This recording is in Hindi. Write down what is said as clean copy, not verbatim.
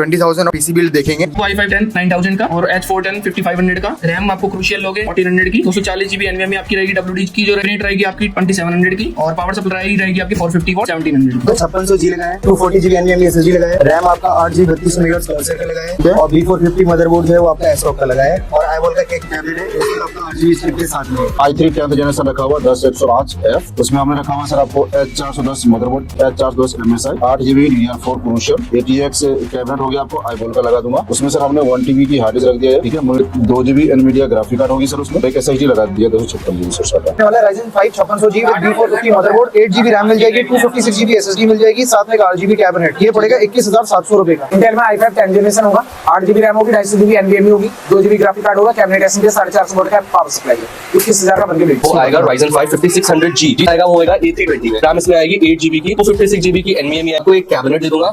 20,000 पीसी बिल्ड देखेंगे। i5 10 9000 का और H410 5500 का। रैम आपको क्रूशियल लोगे 1400 की। 240 GB NVMe आपकी रहेगी। WD की जो रेट रहेगी आपकी 2700 की और पावर सप्लाई रहेगी आपकी 450 वॉट 1700 तो 5600G लगा है, 240GB NVMe SSD लगा है, रैम आपका 8GB 32 मेगाहर्ट्ज प्रोसेसर का लगा है और B450 मदरबोर्ड जो है वो आपका एसरॉक का लगा है और iWall का एक टैबलेट है, इसमें आपका 8GB चिप के साथ में i3 10th जनरेशन रखा हुआ 10108F। उसमें हमने रखा हुआ सर आपको H410 motherboard, H410 MSI, 8GB DDR4 crucial, ATX cabinet हो गया आपको iWall का लगा दूंगा। उसमें सर हमने 1TB की हार्ड डिस्क रख दिया है, ठीक है। 2GB NVIDIA ग्राफिक कार्ड होगी सर, उसमें एक SSD लगा दिया 256GB सर। वाला Ryzen 5 5600G with B450 motherboard, 8GB RAM मिल जाएगी, 256GB SSD मिल जाएगी, साथ में एक 8GB कैबिनेट। ये पड़ेगा 21,700 रुपए का। इंटेल में i5 10 जनरेशन होगा, 8GB रैम होगी, 250GB NVMe होगी, 2GB ग्राफिक कार्ड होगा, कैबिनेट SSD 450 वोल्ट का पावर सप्लाई है। 21,000 का बनके वो आएगा Ryzen 5 5600G आएगा, वो आएगा A320 में। रैम इसमें आएगी 8GB की, 256GB की NVMe। आपको एक कैबिनेट दे दूंगा।